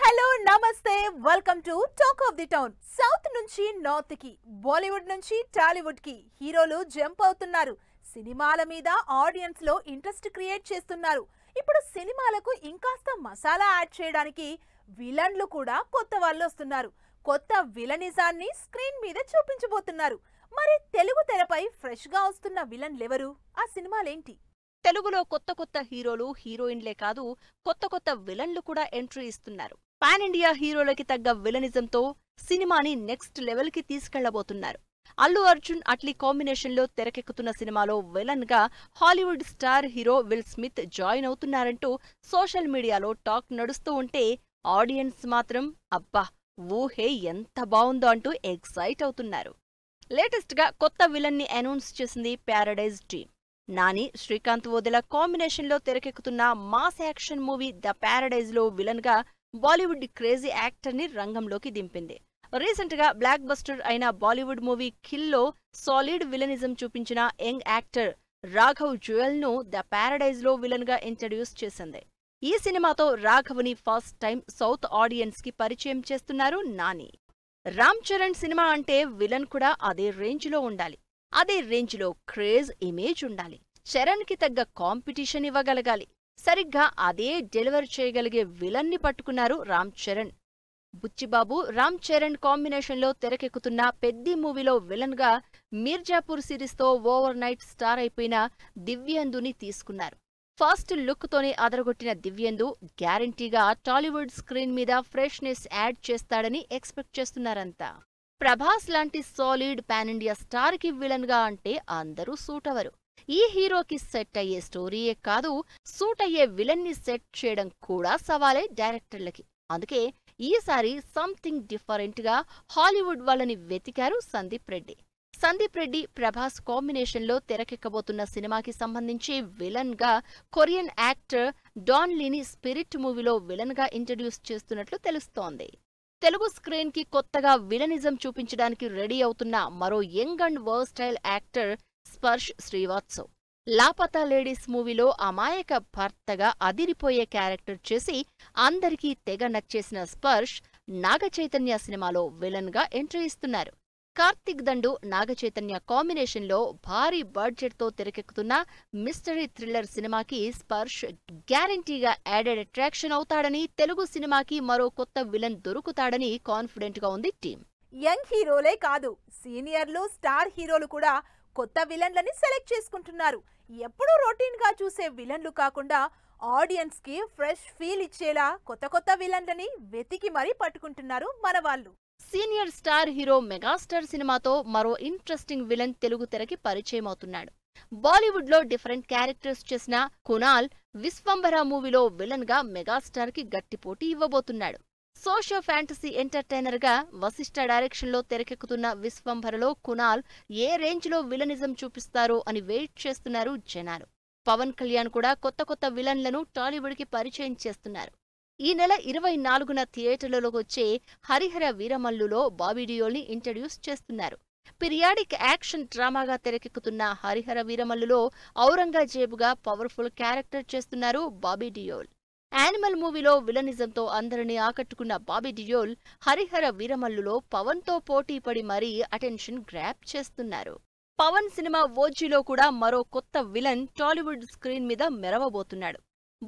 Hello నమస్తే welcome to talk of the town. South నుంచి north కి, బాలీవుడ్ నుంచి టాలీవుడ్ కి హీరోలు జంప్ అవుతున్నారు. సినిమాల మీద ఆడియన్స్ లో ఇంట్రెస్ట్ క్రియేట్ చేస్తున్నారు. ఇప్పుడు సినిమాలకు ఇంకాస్త మసాలా యాడ్ చేయడానికి విలన్లు కూడా కొత్త వాళ్ళు వస్తున్నారు. కొత్త విలనిజాన్ని స్క్రీన్ మీద చూపించబోతున్నారు. మరి తెలుగు తెరపై ఫ్రెష్ గా వస్తున్న విలన్లు ఎవరు? ఆ సినిమాలేంటి? తెలుగులో కొత్త హీరోలు, హీరోయిన్లే కాదు కొత్త విలన్లు కూడా ఎంట్రీ ఇస్తున్నారు. పాన్ ఇండియా హీరోలకి తగ్గ విలనిజంతో సినిమాని నెక్స్ట్ లెవెల్ కి తీసుకెళ్లబోతున్నారు. అల్లు అర్జున్ అట్లీ కాంబినేషన్లో తెరకెక్కుతున్న సినిమాలో విలన్ గా Hollywood star hero Will Smith join అవుతున్నారంటూ సోషల్ మీడియాలో టాక్ నడుస్తూ ఉంటే ఆడియన్స్ మాత్రం అబ్బా ఊహే ఎంత బావుందో అంటూ ఎక్సైట్ అవుతున్నారు. లేటెస్ట్ గా కొత్త విలన్ ని అనౌన్స్ చేసింది ప్యారడైజ్ టీమ్. నాని, శ్రీకాంత్ వదిల కాంబినేషన్లో తెరకెక్కుతున్న mass action movie the Paradise లో విలన్ గా బాలీవుడ్ క్రేజీ యాక్టర్ ని రంగంలోకి దింపింది. రీసెంట్ గా బ్లాక్ బస్టర్ అయిన బాలీవుడ్ మూవీ కిల్ లో సాలిడ్ విలనిజం చూపించిన యంగ్ యాక్టర్ రాఘవ్ జుయల్ ను ద ప్యారడైజ్ లో విలన్ గా ఇంట్రడ్యూస్ చేసింది. ఈ సినిమాతో రాఘవ్ ని ఫస్ట్ టైం సౌత్ ఆడియన్స్ కి పరిచయం చేస్తున్నారు నాని. రామ్ చరణ్ సినిమా అంటే విలన్ కూడా అదే రేంజ్ లో ఉండాలి. అదే రేంజ్ లో క్రేజ్ ఇమేజ్ ఉండాలి. చరణ్ కి తగ్గ కాంపిటీషన్ ఇవ్వగలగాలి. సరిగ్గా అదే డెలివర్ చేయగలిగే విలన్ ని పట్టుకున్నారు రామ్ చరణ్. బుచ్చిబాబు, రామ్ చరణ్ కాంబినేషన్లో తెరకెక్కుతున్న పెద్ది మూవీలో విలన్ గా మీర్జాపూర్ సిరీస్ తో ఓవర్ నైట్ స్టార్ అయిపోయిన దివ్యేందుని తీసుకున్నారు. ఫస్ట్ లుక్ తోనే అదరగొట్టిన దివ్యేందు గ్యారంటీగా టాలీవుడ్ స్క్రీన్ మీద ఫ్రెష్నెస్ యాడ్ చేస్తాడని ఎక్స్పెక్ట్ చేస్తున్నారంతా. ప్రభాస్ లాంటి సాలిడ్ పాన్ ఇండియా స్టార్ కి విలన్ గా అంటే అందరూ సూట్ అవరు. ఈ హీరోకి సెట్ అయ్యే స్టోరీయే కాదు, సూట్ అయ్యే విలన్ ని సెట్ చేయడం కూడా సవాలే డైరెక్టర్లకి. అందుకే ఈసారి సంథింగ్ డిఫరెంట్ గా హాలీవుడ్ వాళ్ళని వెతికారు సందీప్ రెడ్డి. సందీప్ రెడ్డి, ప్రభాస్ కాంబినేషన్లో తెరకెక్కబోతున్న సినిమాకి సంబంధించి విలన్ గా కొరియన్ యాక్టర్ డాన్ లీని స్పిరిట్ మూవీలో విలన్ గా ఇంట్రడ్యూస్ చేస్తున్నట్లు తెలుస్తోంది. తెలుగు స్క్రీన్ కి కొత్తగా విలనిజం చూపించడానికి రెడీ అవుతున్న మరో young and versatile actor Sparsh Srivastav. Laapataa ladies మూవీలో అమాయక భర్తగా అదిరిపోయే క్యారెక్టర్ చేసి అందరికీ తెగ నచ్చేసిన స్పర్శ్ నాగచైతన్య సినిమాలో విలన్ గా ఎంట్రీ ఇస్తున్నారు. కార్తిక్ దండు, నాగచైతన్య కాంబినేషన్లో భారీ బడ్జెట్ తో తెరకెక్కుతున్న మిస్టరీ థ్రిల్లర్ సినిమాకి స్పర్శ్ గ్యారంటీగా యాడెడ్ అట్రాక్షన్ అవుతాడని, తెలుగు సినిమాకి మరో కొత్త విలన్ దొరుకుతాడని కాన్ఫిడెంట్ గా ఉంది టీం. యంగ్ హీరోలే కాదు, సీనియర్లు, స్టార్ హీరోలు కూడా కొత్త విలన్లని సెలెక్ట్ చేసుకుంటున్నారు. ఎప్పుడూ రొటీన్ గా చూసే విలన్లు కాకుండా ఆడియన్స్ కి ఫ్రెష్ ఫీల్ ఇచ్చేలా కొత్త విలన్లని వెతికి మరీ పట్టుకుంటున్నారు మన వాళ్ళు. సీనియర్ స్టార్ హీరో మెగాస్టార్ సినిమాతో మరో ఇంట్రెస్టింగ్ విలన్ తెలుగు తెరకి పరిచయం అవుతున్నాడు. బాలీవుడ్ లో డిఫరెంట్ క్యారెక్టర్స్ చేసిన కునాల్ విశ్వంభర మూవీలో విలన్ గా మెగాస్టార్ కి గట్టి పోటీ ఇవ్వబోతున్నాడు. సోషియో ఫ్యాంటసీ ఎంటర్టైనర్ గా వశిష్ఠ డైరెక్షన్ లో తెరకెక్కుతున్న విశ్వంభరలో కునాల్ ఏ రేంజ్ లో విలనిజం చూపిస్తారో అని వెయిట్ చేస్తున్నారు జనాలు. పవన్ కళ్యాణ్ కూడా కొత్త విలన్లను టాలీవుడ్ కి పరిచయం చేస్తున్నారు. ఈ నెల 24న థియేటర్లలోకి వచ్చే హరిహర వీరమల్లులో బాబీ డియోల్ ని ఇంట్రడ్యూస్ చేస్తున్నారు. పిరియాడిక్ యాక్షన్ డ్రామాగా తెరకెక్కుతున్న హరిహర వీరమల్లులో ఔరంగజేబుగా పవర్ఫుల్ క్యారెక్టర్ చేస్తున్నారు బాబీ డియోల్. యానిమల్ మూవీలో విలనిజంతో అందరినీ ఆకట్టుకున్న బాబీ డియోల్ హరిహర వీరమల్లులో పవన్ తో పోటీపడి మరీ అటెన్షన్ గ్రాప్ చేస్తున్నారు. పవన్ సినిమా ఓజీలో కూడా మరో కొత్త విలన్ టాలీవుడ్ స్క్రీన్ మీద మెరవబోతున్నాడు.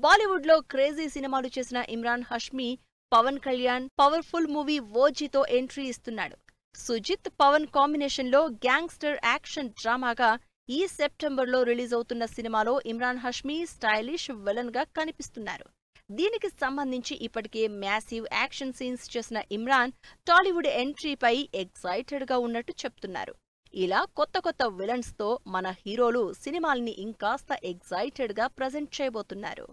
బాలీవుడ్ లో క్రేజీ సినిమాలు చేసిన ఇమ్రాన్ హష్మీ పవన్ కళ్యాణ్ పవర్ఫుల్ మూవీ ఓజీతో ఎంట్రీ ఇస్తున్నాడు. సుజిత్, పవన్ కాంబినేషన్లో గ్యాంగ్స్టర్ యాక్షన్ డ్రామాగా ఈ సెప్టెంబర్లో రిలీజ్ అవుతున్న సినిమాలో ఇమ్రాన్ హష్మీ స్టైలిష్ విలన్ గా కనిపిస్తున్నారు. దీనికి సంబంధించి ఇప్పటికే మ్యాసివ్ యాక్షన్ సీన్స్ చేసిన ఇమ్రాన్ టాలీవుడ్ ఎంట్రీపై ఎక్సైటెడ్ గా ఉన్నట్టు చెప్తున్నారు. ఇలా కొత్త విలన్స్ తో మన హీరోలు సినిమాల్ని ఇంకాస్త ఎక్సైటెడ్ గా ప్రజెంట్ చేయబోతున్నారు.